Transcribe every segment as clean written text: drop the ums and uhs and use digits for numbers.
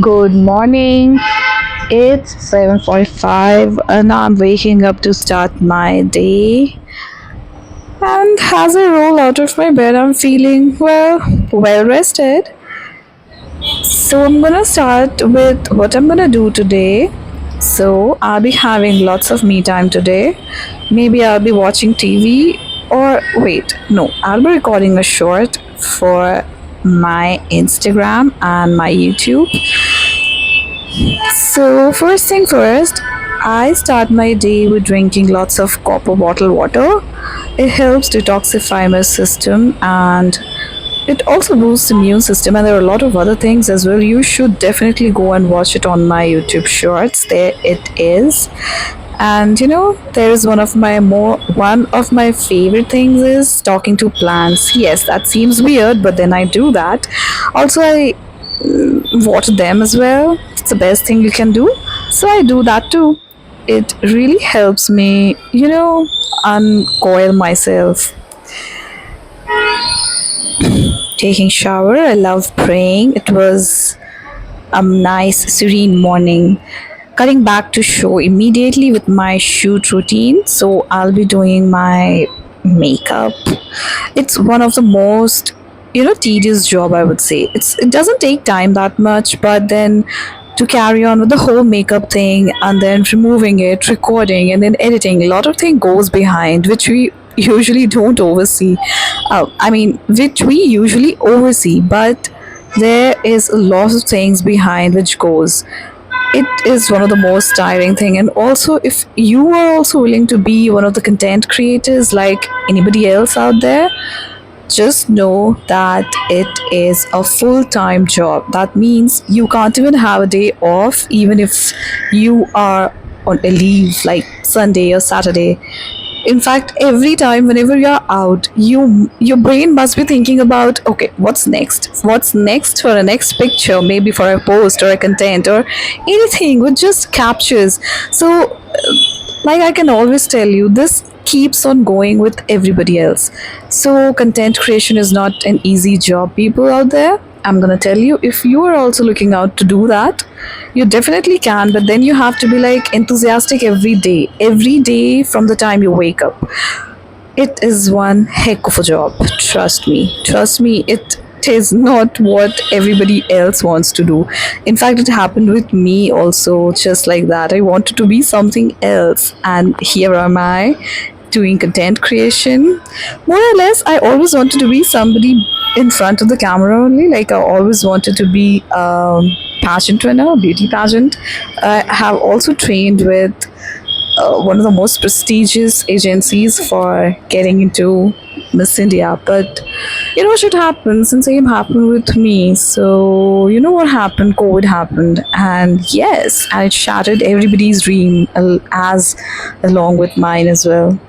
Good morning. It's 7:45 and I'm waking up to start my day. And as I roll out of my bed, I'm feeling well rested. So I'm gonna start with what I'm gonna do today. So I'll be having lots of me time today. Maybe I'll be watching TV or wait, no, I'll be recording a short for my Instagram and my YouTube. So, first thing first, I start my day with drinking lots of copper bottle water. It helps detoxify my system and it also boosts immune system and there are a lot of other things as well. You should definitely go and watch it on my YouTube shorts. There it is. And there is one of my favorite things is talking to plants. Yes, that seems weird, but then I do that. Also, I water them as well. It's the best thing you can do. So I do that too. It really helps me, uncoil myself. Taking shower, I love praying. It was a nice serene morning. Cutting back to show immediately with my shoot routine. So I'll be doing my makeup. It's one of the most tedious job, I would say. It doesn't take time that much, but then to carry on with the whole makeup thing and then removing it, recording and then editing, a lot of thing goes behind which we usually don't oversee. Which we usually oversee, but there is a lot of things behind which goes. It is one of the most tiring thing. And also, if you are also willing to be one of the content creators like anybody else out there, just know that it is a full-time job. That means you can't even have a day off, even if you are on a leave like Sunday or Saturday. In fact, every time whenever you're out, your brain must be thinking about, okay, what's next for a next picture, maybe for a post or a content or anything which just captures. So like I can always tell you, this keeps on going with everybody else. So content creation is not an easy job, people out there. I'm gonna tell you, if you are also looking out to do that, you definitely can, but then you have to be like enthusiastic every day from the time you wake up. It is one heck of a job. Trust me, it is not what everybody else wants to do. In fact, it happened with me also, just like that. I wanted to be something else, and here am I doing content creation. More or less, I always wanted to be somebody in front of the camera only. Like, I always wanted to be pageant winner, beauty pageant. I have also trained with one of the most prestigious agencies for getting into Miss India. But shit happens, and same happened with me. So you know what happened? COVID happened, and yes, and it shattered everybody's dream as along with mine as well.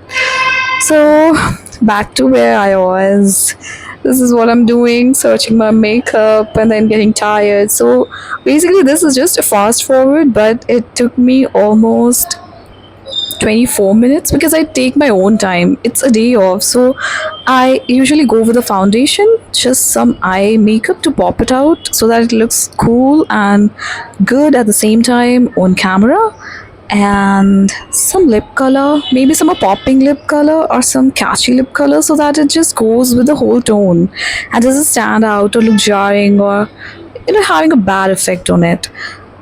So back to where I was. This is what I'm doing, searching my makeup and then getting tired. So basically, this is just a fast forward, but it took me almost 24 minutes because I take my own time. It's a day off. So I usually go with a foundation, just some eye makeup to pop it out so that it looks cool and good at the same time on camera. And some lip color, maybe some a popping lip color or some catchy lip color so that it just goes with the whole tone and doesn't stand out or look jarring or having a bad effect on it.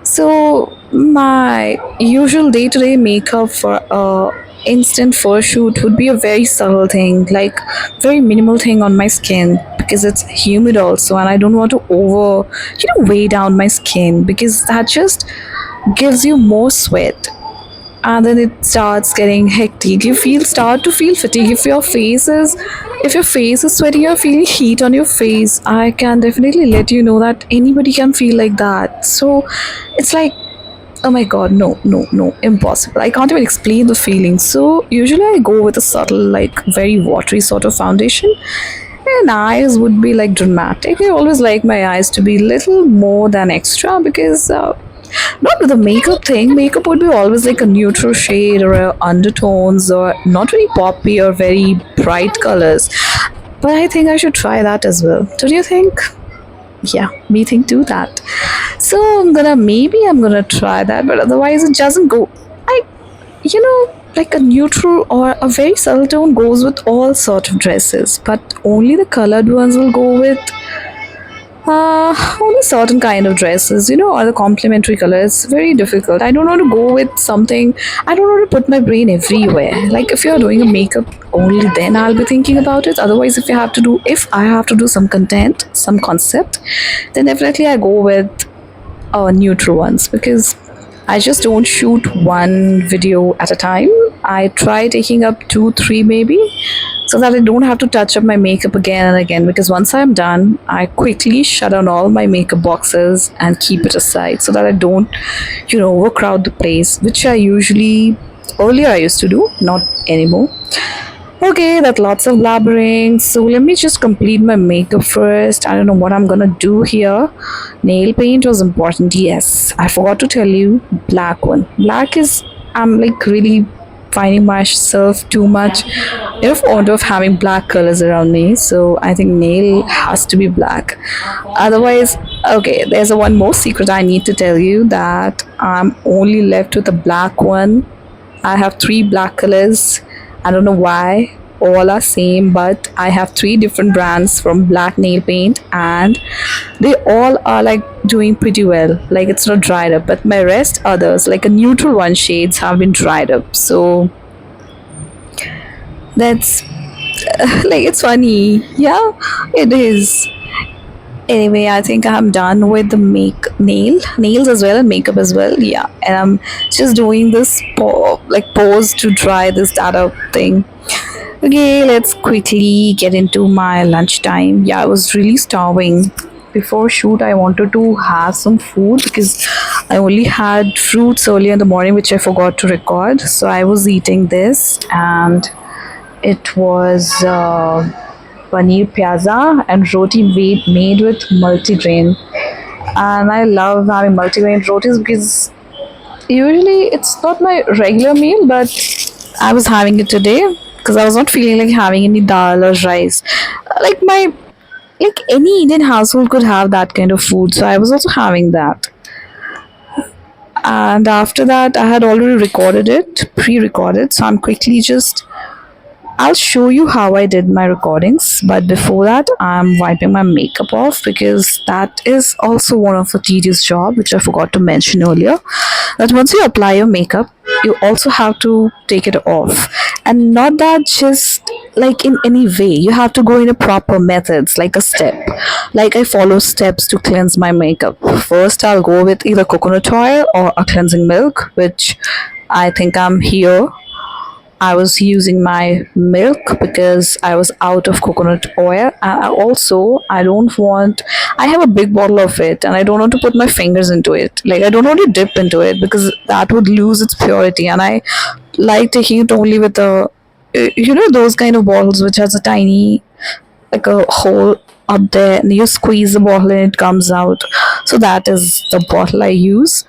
So my usual day-to-day makeup for a instant photo shoot would be a very subtle thing, like very minimal thing on my skin because it's humid also, and I don't want to over weigh down my skin because that just gives you more sweat and then it starts getting hectic. Start to feel fatigue if your face is sweating, you're feeling heat on your face. I can definitely let you know that anybody can feel like that. So it's like, oh my god, no, no, no, impossible. I can't even explain the feeling. So usually I go with a subtle, like very watery sort of foundation. And eyes would be like dramatic. I always like my eyes to be little more than extra because not with the makeup thing. Makeup would be always like a neutral shade or undertones or not very poppy or very bright colors. But I think I should try that as well. Don't you think? Yeah, me think too that. So I'm gonna try that, but otherwise it doesn't go. I like a neutral or a very subtle tone goes with all sort of dresses, but only the colored ones will go with only certain kind of dresses, or the complementary color. It's very difficult. I don't want to go with something. I don't want to put my brain everywhere. Like if you're doing a makeup, only then I'll be thinking about it. Otherwise, if I have to do some content, some concept, then definitely I go with neutral ones because I just don't shoot one video at a time. I try taking up two, three maybe, so that I don't have to touch up my makeup again and again. Because once I'm done, I quickly shut down all my makeup boxes and keep it aside so that I don't, overcrowd the place, which I usually earlier I used to do, not anymore. Okay, that's lots of blabbering. So let me just complete my makeup first. I don't know what I'm gonna do here. Nail paint was important. Yes, I forgot to tell you. Black one. Black is I'm like really finding myself too much fond of having black colors around me. So I think nail has to be black. Otherwise, okay. There's a one more secret I need to tell you that I'm only left with a black one. I have three black colors. I don't know why. All are same, but I have three different brands from black nail paint, and they all are like doing pretty well. Like it's not dried up, but my rest others, like a neutral one shades, have been dried up. So that's like it's funny. Yeah, it is. Anyway, I think I'm done with the nails as well and makeup as well. Yeah, and I'm just doing this pose to try this data thing. Okay, let's quickly get into my lunchtime. Yeah, I was really starving. Before shoot, I wanted to have some food because I only had fruits early in the morning, which I forgot to record. So I was eating this, and it was paneer pyaza and roti made with multigrain. And I love having multigrain rotis because usually it's not my regular meal, but I was having it today because I was not feeling like having any dal or rice. Like any Indian household could have that kind of food, so I was also having that. And after that, I had already recorded it, pre-recorded, so I'm quickly just I'll show you how I did my recordings, but before that, I'm wiping my makeup off because that is also one of the tedious job which I forgot to mention earlier. That once you apply your makeup, you also have to take it off, and not that just like in any way. You have to go in a proper methods, like a step. Like I follow steps to cleanse my makeup. First, I'll go with either coconut oil or a cleansing milk, which I think I'm here. I was using my milk because I was out of coconut oil. Also, I don't want. I have a big bottle of it, and I don't want to put my fingers into it. Like I don't want to dip into it because that would lose its purity. And I like taking it only with those kind of bottles which has a tiny like a hole up there, and you squeeze the bottle and it comes out. So that is the bottle I use.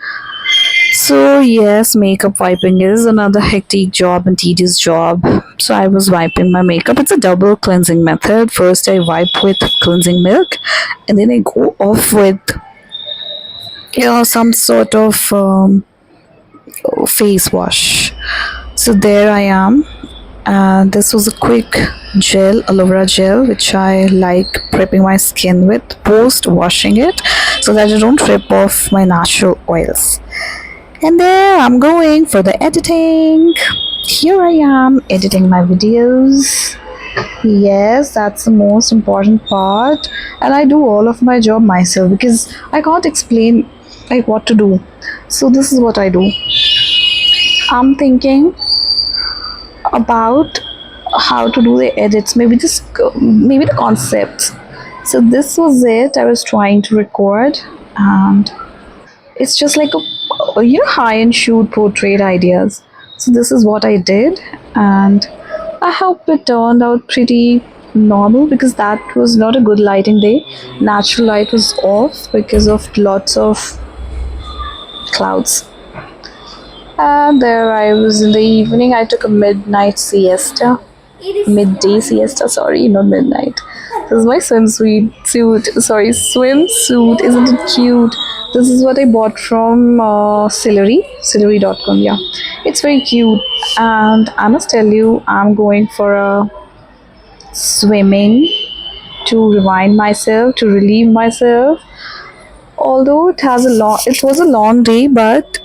So yes, makeup wiping is another hectic job and tedious job. So I was wiping my makeup. It's a double cleansing method. First I wipe with cleansing milk, and then I go off with some sort of face wash. So there I am. This was a quick aloe vera gel, which I like prepping my skin with post washing it, so that I don't rip off my natural oils. And there I'm going for the editing. Here I am editing my videos. Yes, that's the most important part. And I do all of my job myself because I can't explain like what to do. So this is what I do. I'm thinking about how to do the edits, maybe the concepts. So this was it I was trying to record, and it's just like a high and shoot portrait ideas. So this is what I did, and I hope it turned out pretty normal because that was not a good lighting day. Natural light was off because of lots of clouds. And there I was in the evening. I took a midday siesta, sorry, not midnight. is my swimsuit. Isn't it cute? This is what I bought from Celery.com. Yeah, it's very cute. And I must tell you, I'm going for a swimming to rewind myself, to relieve myself. Although it was a long day, but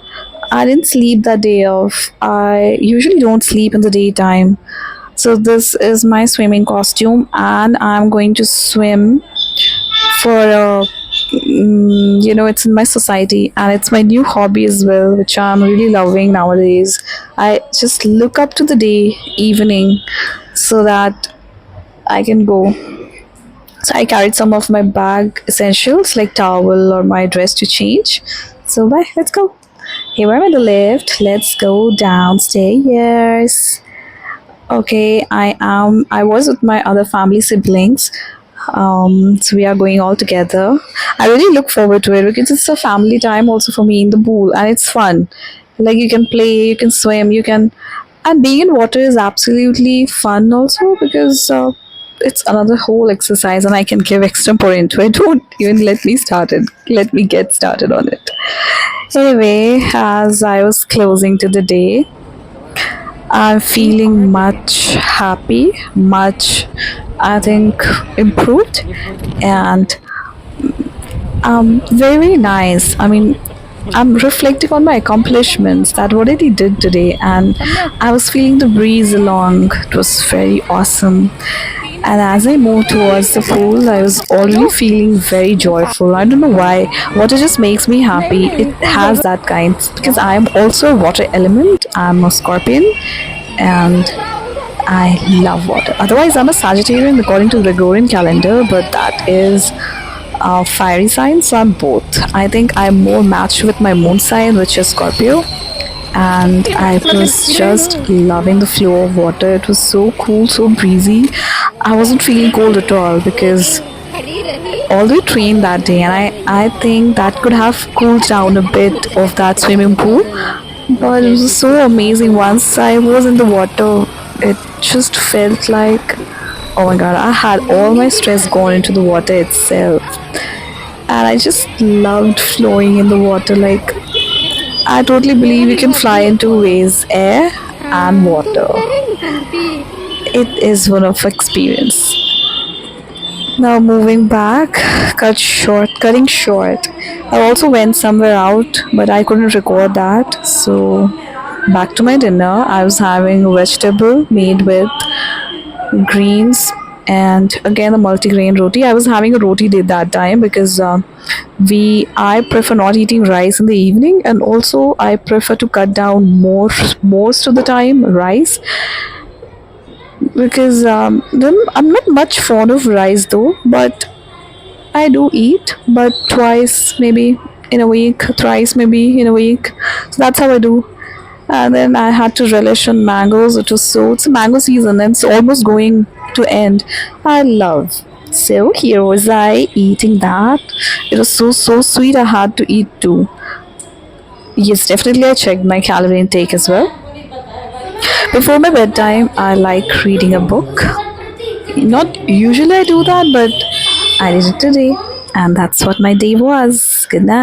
I didn't sleep that day off. I usually don't sleep in the daytime. So this is my swimming costume, and I'm going to swim for it's in my society, and it's my new hobby as well, which I'm really loving nowadays. I just look up to the day evening so that I can go. So I carried some of my bag essentials like towel or my dress to change. So bye, let's go. Here I'm at the lift. Let's go downstairs. Okay, I was with my other family siblings. So we are going all together. I really look forward to it because it's a family time also for me in the pool, and it's fun. Like you can play, you can swim, you can, and being in water is absolutely fun also because it's another whole exercise, and I can give extempore into it. Don't even let me start it. Let me get started on it. Anyway, as I was closing to the day, I'm feeling much happy, much, I think, improved, and very nice. I mean, I'm reflecting on my accomplishments that what I did today, and I was feeling the breeze along. It was very awesome. And as I moved towards the pool, I was already feeling very joyful. I don't know why. Water just makes me happy. It has that kind because I am also a water element. I'm a scorpion, and I love water. Otherwise, I'm a Sagittarian according to the Gregorian calendar, but that is a fiery sign, so I'm both. I think I'm more matched with my moon sign, which is Scorpio, and I was just loving the flow of water. It was so cool, so breezy. I wasn't feeling cold at all because although I trained that day, and I think that could have cooled down a bit of that swimming pool, but it was so amazing. Once I was in the water, it just felt like, oh my god, I had all my stress gone into the water itself. And I just loved flowing in the water. Like, I totally believe you can fly in two ways, air and water. It is one of experience. Now moving back, cutting short. I also went somewhere out, but I couldn't record that. So back to my dinner. I was having a vegetable made with greens and again a multi-grain roti. I was having a roti day that time because I prefer not eating rice in the evening, and also I prefer to cut down most of the time rice because then I'm not much fond of rice though, but I do eat, but twice maybe in a week, thrice maybe in a week. So that's how I do. And then I had to relish on mangoes. It's a mango season and it's almost going to end. I love. So here was I eating that. It was so sweet. I had to eat too. Yes, definitely I checked my calorie intake as well. Before my bedtime, I like reading a book. Not usually I do that, but I did it today, and that's what my day was. Good night.